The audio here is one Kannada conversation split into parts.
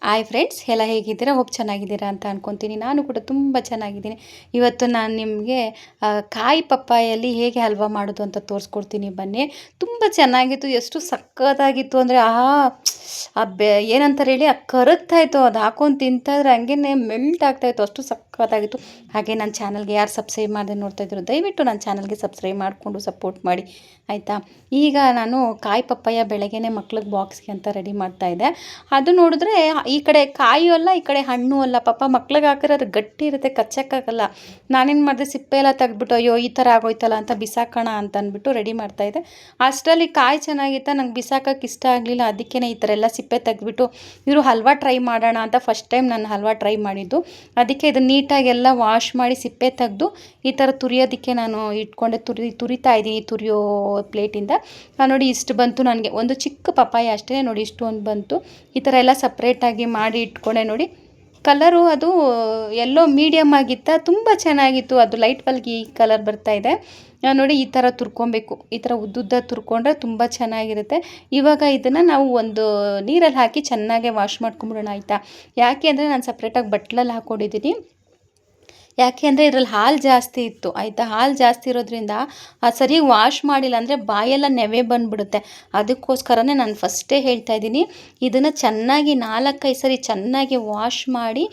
ಹಾಯ್ ಫ್ರೆಂಡ್ಸ್, ಎಲ್ಲ ಹೇಗಿದ್ದೀರಾ? ಹೋಪ್ ಚೆನ್ನಾಗಿದ್ದೀರಾ ಅಂತ ಅನ್ಕೊತೀನಿ. ನಾನು ಕೂಡ ತುಂಬ ಚೆನ್ನಾಗಿದ್ದೀನಿ. ಇವತ್ತು ನಾನು ನಿಮಗೆ ಕಾಯಿ ಪಪ್ಪಾಯಲ್ಲಿ ಹೇಗೆ ಹಲ್ವಾ ಮಾಡೋದು ಅಂತ ತೋರಿಸ್ಕೊಡ್ತೀನಿ ಬನ್ನಿ. ತುಂಬ ಚೆನ್ನಾಗಿತ್ತು. ಎಷ್ಟು ಸಕ್ಕತ್ತಾಗಿತ್ತು ಅಂದರೆ ಏನಂತಾರೆ ಹೇಳಿ, ಕರಗ್ತಾಯಿತ್ತು. ಅದು ಹಾಕೊಂಡು ತಿಂತಾಯಿದ್ರೆ ಹಂಗೇ ಮೆಲ್ಟ್ ಆಗ್ತಾಯಿತ್ತು, ಅಷ್ಟು ಸಕ್ಕತ್ತಾಗಿತ್ತು. ಹಾಗೆ ನನ್ನ ಚಾನಲ್ಗೆ ಯಾರು ಸಬ್ಸ್ಕ್ರೈಬ್ ಮಾಡದೆ ನೋಡ್ತಾ ಇದ್ರು, ದಯವಿಟ್ಟು ನನ್ನ ಚಾನಲ್ಗೆ ಸಬ್ಸ್ಕ್ರೈಬ್ ಮಾಡಿಕೊಂಡು ಸಪೋರ್ಟ್ ಮಾಡಿ, ಆಯಿತಾ? ಈಗ ನಾನು ಕಾಯಿ ಪಪ್ಪಾಯ ಬೆಳಗ್ಗೆನೇ ಮಕ್ಳಿಗೆ ಬಾಕ್ಸ್ಗೆ ಅಂತ ರೆಡಿ ಮಾಡ್ತಾಯಿದ್ದೆ. ಅದು ನೋಡಿದ್ರೆ ಈ ಕಡೆ ಕಾಯಿ ಅಲ್ಲ, ಈ ಕಡೆ ಹಣ್ಣು ಅಲ್ಲ. ಪಾಪ ಮಕ್ಳಿಗೆ ಹಾಕಿದ್ರೆ ಅದು ಗಟ್ಟಿ ಇರುತ್ತೆ, ಕಚ್ಚಕ್ಕಾಗಲ್ಲ. ನಾನೇನು ಮಾಡಿದೆ, ಸಿಪ್ಪೆ ಎಲ್ಲ ತೆಗೆದ್ಬಿಟ್ಟು ಅಯ್ಯೋ ಈ ಥರ ಆಗೋಯ್ತಲ್ಲ ಅಂತ ಬಿಸಾಕೋಣ ಅಂತ ಅಂದ್ಬಿಟ್ಟು ರೆಡಿ ಮಾಡ್ತಾಯಿದ್ದೆ. ಅಷ್ಟರಲ್ಲಿ ಕಾಯಿ ಚೆನ್ನಾಗಿತ್ತ, ನಂಗೆ ಬಿಸಾಕೋಕ್ಕೆ ಇಷ್ಟ ಆಗಲಿಲ್ಲ. ಅದಕ್ಕೇ ಈ ಥರ ಎಲ್ಲ ಸಿಪ್ಪೆ ತೆಗೆದ್ಬಿಟ್ಟು ಇವರು ಹಲ್ವಾ ಟ್ರೈ ಮಾಡೋಣ ಅಂತ ಫಸ್ಟ್ ಟೈಮ್ ನಾನು ಹಲ್ವಾ ಟ್ರೈ ಮಾಡಿದ್ದು. ಅದಕ್ಕೆ ಇದು ನೀಟಾಗಿ ಎಲ್ಲ ವಾಶ್ ಮಾಡಿ ಸಿಪ್ಪೆ ತೆಗೆದು ಈ ಥರ ತುರಿಯೋದಕ್ಕೆ ನಾನು ಇಟ್ಕೊಂಡೆ. ತುರಿತಾ ಇದ್ದೀನಿ ತುರಿಯೋ ಪ್ಲೇಟಿಂದ. ನೋಡಿ ಇಷ್ಟು ಬಂತು ನನಗೆ, ಒಂದು ಚಿಕ್ಕ ಪಪ್ಪಾಯ ಅಷ್ಟೇ ನೋಡಿ, ಇಷ್ಟೊಂದು ಬಂತು. ಈ ಥರ ಎಲ್ಲ ಸಪ್ರೇಟಾಗಿ ಮಾಡಿ ಇಟ್ಕೊಂಡೆ. ನೋಡಿ ಕಲರು ಅದು ಎಲ್ಲೋ ಮೀಡಿಯಮ್ ಆಗಿತ್ತ, ತುಂಬ ಚೆನ್ನಾಗಿತ್ತು. ಅದು ಲೈಟ್ ಬಲ್ಗಿ ಕಲರ್ ಬರ್ತಾಯಿದೆ ನೋಡಿ. ಈ ಥರ ತುರ್ಕೊಬೇಕು, ಈ ಥರ ಉದ್ದುದ್ದ ತುರ್ಕೊಂಡ್ರೆ ತುಂಬ ಚೆನ್ನಾಗಿರುತ್ತೆ. ಇವಾಗ ಇದನ್ನು ನಾವು ಒಂದು ನೀರಲ್ಲಿ ಹಾಕಿ ಚೆನ್ನಾಗೆ ವಾಶ್ ಮಾಡ್ಕೊಂಬಿಡೋಣ, ಆಯಿತಾ? ಯಾಕೆ ಅಂದರೆ ನಾನು ಸಪ್ರೇಟಾಗಿ ಬಟ್ಲಲ್ಲಿ ಹಾಕ್ಕೊಂಡಿದ್ದೀನಿ. ಯಾಕೆ ಅಂದರೆ ಇದರಲ್ಲಿ ಹಾಲು ಜಾಸ್ತಿ ಇತ್ತು, ಆಯಿತಾ? ಹಾಲು ಜಾಸ್ತಿ ಇರೋದ್ರಿಂದ ಸರಿಯಾಗಿ ವಾಶ್ ಮಾಡಿಲ್ಲ ಅಂದರೆ ಬಾಯೆಲ್ಲ ನೆವೆ ಬಂದುಬಿಡುತ್ತೆ. ಅದಕ್ಕೋಸ್ಕರನೇ ನಾನು ಫಸ್ಟೇ ಹೇಳ್ತಾ ಇದ್ದೀನಿ, ಇದನ್ನು ಚೆನ್ನಾಗಿ 4-5 ಸರಿ ಚೆನ್ನಾಗಿ ವಾಶ್ ಮಾಡಿ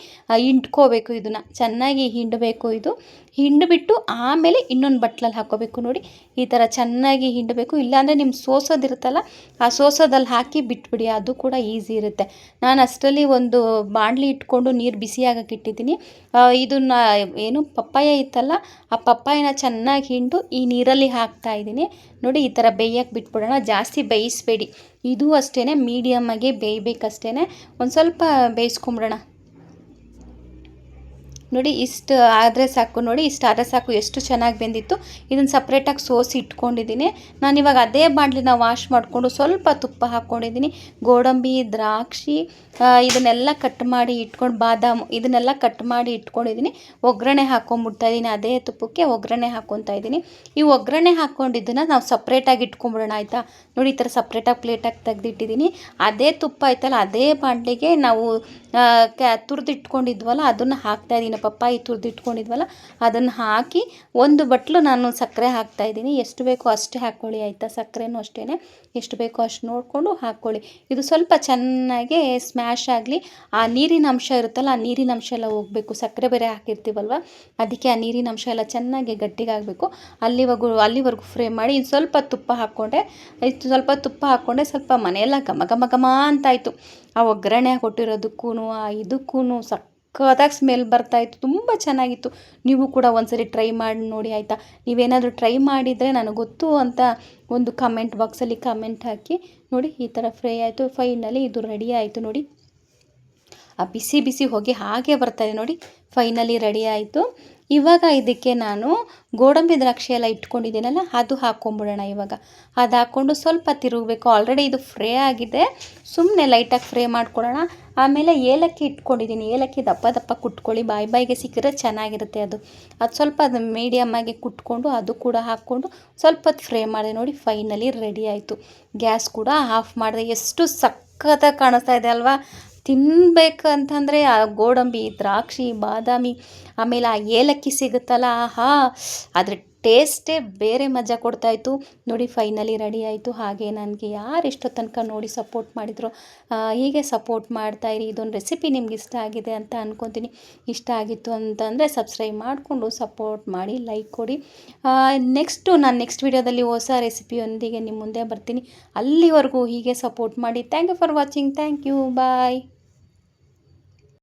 ಹಿಂಡ್ಕೋಬೇಕು. ಇದನ್ನು ಚೆನ್ನಾಗಿ ಹಿಂಡಬೇಕು. ಇದು ಹಿಂಡಿಬಿಟ್ಟು ಆಮೇಲೆ ಇನ್ನೊಂದು ಬಟ್ಲಲ್ಲಿ ಹಾಕ್ಕೋಬೇಕು. ನೋಡಿ ಈ ಥರ ಚೆನ್ನಾಗಿ ಹಿಂಡಬೇಕು. ಇಲ್ಲಾಂದರೆ ನಿಮ್ಮ ಸೋಸೋದಿರುತ್ತಲ್ಲ, ಆ ಸೋಸೋದಲ್ಲಿ ಹಾಕಿ ಬಿಟ್ಬಿಡಿ, ಅದು ಕೂಡ ಈಸಿ ಇರುತ್ತೆ. ನಾನು ಅಷ್ಟರಲ್ಲಿ ಒಂದು ಬಾಣಲಿ ಇಟ್ಕೊಂಡು ನೀರು ಬಿಸಿ ಆಗಕ್ಕೆ ಇಟ್ಟಿದ್ದೀನಿ. ಇದನ್ನು ಏನು ಪಪ್ಪಾಯ ಇತ್ತಲ್ಲ, ಆ ಪಪ್ಪಾಯನ ಚೆನ್ನಾಗಿ ಹಿಂಡು ಈ ನೀರಲ್ಲಿ ಹಾಕ್ತಾ ಇದ್ದೀನಿ. ನೋಡಿ ಈ ಥರ ಬೇಯಕ್ಕೆ ಬಿಟ್ಬಿಡೋಣ, ಜಾಸ್ತಿ ಬೇಯಿಸಬೇಡಿ. ಇದು ಅಷ್ಟೇ ಮೀಡಿಯಮ್ಮಾಗಿ ಬೇಯಬೇಕಷ್ಟೇ, ಒಂದು ಸ್ವಲ್ಪ ಬೇಯಿಸ್ಕೊಂಬಿಡೋಣ. ನೋಡಿ ಇಷ್ಟು ಆದರೆ ಸಾಕು. ನೋಡಿ ಇಷ್ಟು ಆದರೆ ಸಾಕು, ಎಷ್ಟು ಚೆನ್ನಾಗಿ ಬೆಂದಿತ್ತು. ಇದನ್ನು ಸಪ್ರೇಟಾಗಿ ಸೋಸಿ ಇಟ್ಕೊಂಡಿದ್ದೀನಿ. ನಾನಿವಾಗ ಅದೇ ಬಾಣಲಿನ ವಾಶ್ ಮಾಡಿಕೊಂಡು ಸ್ವಲ್ಪ ತುಪ್ಪ ಹಾಕ್ಕೊಂಡಿದ್ದೀನಿ. ಗೋಡಂಬಿ, ದ್ರಾಕ್ಷಿ ಇದನ್ನೆಲ್ಲ ಕಟ್ ಮಾಡಿ ಇಟ್ಕೊಂಡು, ಬಾದಾಮು ಇದನ್ನೆಲ್ಲ ಕಟ್ ಮಾಡಿ ಇಟ್ಕೊಂಡಿದ್ದೀನಿ. ಒಗ್ಗರಣೆ ಹಾಕ್ಕೊಂಬಿಡ್ತಾಯಿದ್ದೀನಿ. ಅದೇ ತುಪ್ಪಕ್ಕೆ ಒಗ್ಗರಣೆ ಹಾಕ್ಕೊತಾ ಇದ್ದೀನಿ. ಈ ಒಗ್ಗರಣೆ ಹಾಕ್ಕೊಂಡಿದ್ದನ್ನು ನಾವು ಸಪ್ರೇಟಾಗಿ ಇಟ್ಕೊಂಬಿಡೋಣ, ಆಯಿತಾ? ನೋಡಿ ಈ ಥರ ಸಪ್ರೇಟಾಗಿ ಪ್ಲೇಟಾಗಿ ತೆಗೆದಿಟ್ಟಿದ್ದೀನಿ. ಅದೇ ತುಪ್ಪ ಆಯ್ತಲ್ಲ, ಅದೇ ಬಾಣಲಿಗೆ ನಾವು ತುರಿದಿಟ್ಕೊಂಡಿದ್ವಲ್ಲ ಅದನ್ನು ಹಾಕ್ತಾಯಿದ್ದೀನಿ. ಪಪ್ಪಾಯಿ ತುರಿದಿಟ್ಕೊಂಡಿದ್ವಲ್ಲ ಅದನ್ನು ಹಾಕಿ ಒಂದು ಬಟ್ಲು ನಾನು ಸಕ್ಕರೆ ಹಾಕ್ತಾಯಿದ್ದೀನಿ. ಎಷ್ಟು ಬೇಕೋ ಅಷ್ಟೇ ಹಾಕ್ಕೊಳ್ಳಿ, ಆಯಿತಾ? ಸಕ್ಕರೆನೂ ಅಷ್ಟೇ ಎಷ್ಟು ಬೇಕೋ ಅಷ್ಟು ನೋಡಿಕೊಂಡು ಹಾಕ್ಕೊಳ್ಳಿ. ಇದು ಸ್ವಲ್ಪ ಚೆನ್ನಾಗಿ ಸ್ಮ್ಯಾಶ್ ಆಗಲಿ. ಆ ನೀರಿನ ಅಂಶ ಇರುತ್ತಲ್ಲ, ಆ ನೀರಿನ ಅಂಶ ಎಲ್ಲ ಹೋಗಬೇಕು. ಸಕ್ಕರೆ ಬೇರೆ ಹಾಕಿರ್ತೀವಲ್ವ, ಅದಕ್ಕೆ ಆ ನೀರಿನ ಅಂಶ ಎಲ್ಲ ಚೆನ್ನಾಗಿ ಗಟ್ಟಿಗಾಗಬೇಕು. ಅಲ್ಲಿವರೆಗೂ ಫ್ರೈ ಮಾಡಿ. ಇನ್ನು ಸ್ವಲ್ಪ ತುಪ್ಪ ಹಾಕ್ಕೊಂಡೆ. ಸ್ವಲ್ಪ ಮನೆಯೆಲ್ಲ ಘಮ ಘಮ ಘಮ ಅಂತಾಯಿತು. ಆ ಒಗ್ಗರಣೆ ಕೊಟ್ಟಿರೋದಕ್ಕೂ ಇದಕ್ಕೂ ಸಕ್ಕತ್ತಾಗಿ ಸ್ಮೆಲ್ ಬರ್ತಾಯಿತ್ತು, ತುಂಬ ಚೆನ್ನಾಗಿತ್ತು. ನೀವು ಕೂಡ ಒಂದ್ಸರಿ ಟ್ರೈ ಮಾಡಿ ನೋಡಿ, ಆಯಿತಾ? ನೀವೇನಾದರೂ ಟ್ರೈ ಮಾಡಿದರೆ ನನಗೆ ಗೊತ್ತು ಅಂತ ಒಂದು ಕಮೆಂಟ್ ಬಾಕ್ಸಲ್ಲಿ ಕಮೆಂಟ್ ಹಾಕಿ. ನೋಡಿ ಈ ಥರ ಫ್ರೈ ಆಯಿತು. ಫೈನಲಿ ಇದು ರೆಡಿ ಆಯಿತು. ನೋಡಿ ಆ ಬಿಸಿ ಬಿಸಿ ಹೊಗೆ ಹಾಗೆ ಬರ್ತಾಯಿದೆ. ನೋಡಿ ಫೈನಲಿ ರೆಡಿ ಆಯಿತು. ಇವಾಗ ಇದಕ್ಕೆ ನಾನು ಗೋಡಂಬಿ ದ್ರಾಕ್ಷಿ ಎಲ್ಲ ಇಟ್ಕೊಂಡಿದ್ದೀನಲ್ಲ, ಅದು ಹಾಕ್ಕೊಂಬಿಡೋಣ. ಇವಾಗ ಅದು ಹಾಕ್ಕೊಂಡು ಸ್ವಲ್ಪ ತಿರುಗಬೇಕು. ಆಲ್ರೆಡಿ ಇದು ಫ್ರೈ ಆಗಿದೆ, ಸುಮ್ಮನೆ ಲೈಟಾಗಿ ಫ್ರೈ ಮಾಡ್ಕೊಳ್ಳೋಣ. ಆಮೇಲೆ ಏಲಕ್ಕಿ ಇಟ್ಕೊಂಡಿದ್ದೀನಿ. ಏಲಕ್ಕಿ ದಪ್ಪ ದಪ್ಪ ಕುಟ್ಕೊಳ್ಳಿ, ಬಾಯಿಗೆ ಸಿಕ್ಕಿದ್ರೆ ಚೆನ್ನಾಗಿರುತ್ತೆ. ಅದು ಸ್ವಲ್ಪ ಮೀಡಿಯಮ್ಮಾಗಿ ಕುಟ್ಕೊಂಡು ಅದು ಕೂಡ ಹಾಕ್ಕೊಂಡು ಸ್ವಲ್ಪ ಹೊತ್ತು ಫ್ರೈ ಮಾಡಿದೆ. ನೋಡಿ ಫೈನಲಿ ರೆಡಿ ಆಯಿತು. ಗ್ಯಾಸ್ ಕೂಡ ಆಫ್ ಮಾಡಿದೆ. ಎಷ್ಟು ಸಕ್ಕತ್ತಾಗಿ ಕಾಣಿಸ್ತಾ ಇದೆ ಅಲ್ವಾ? ತಿನ್ನಬೇಕಂತಂದರೆ ಆ ಗೋಡಂಬಿ, ದ್ರಾಕ್ಷಿ, ಬಾದಾಮಿ, ಆಮೇಲೆ ಆ ಏಲಕ್ಕಿ ಸಿಗುತ್ತಲ್ಲ, ಅದ್ರ ಟೇಸ್ಟೇ ಬೇರೆ ಮಜಾ ಕೊಡ್ತಾಯಿತ್ತು. ನೋಡಿ ಫೈನಲಿ ರೆಡಿ ಆಯಿತು. ಹಾಗೆ ನನಗೆ ಯಾರು ಇಷ್ಟೋ ತನಕ ನೋಡಿ ಸಪೋರ್ಟ್ ಮಾಡಿದ್ರು, ಹೀಗೆ ಸಪೋರ್ಟ್ ಮಾಡ್ತಾಯಿರಿ. ಇದೊಂದು ರೆಸಿಪಿ ನಿಮ್ಗೆ ಇಷ್ಟ ಆಗಿದೆ ಅಂತ ಅಂದ್ಕೊತೀನಿ. ಇಷ್ಟ ಆಗಿತ್ತು ಅಂತಂದರೆ ಸಬ್ಸ್ಕ್ರೈಬ್ ಮಾಡಿಕೊಂಡು ಸಪೋರ್ಟ್ ಮಾಡಿ, ಲೈಕ್ ಕೊಡಿ. ನಾನು ನೆಕ್ಸ್ಟ್ ವೀಡಿಯೋದಲ್ಲಿ ಹೊಸ ರೆಸಿಪಿಯೊಂದಿಗೆ ನಿಮ್ಮ ಮುಂದೆ ಬರ್ತೀನಿ. ಅಲ್ಲಿವರೆಗೂ ಹೀಗೆ ಸಪೋರ್ಟ್ ಮಾಡಿ. Thank you for watching. Thank you. Bye.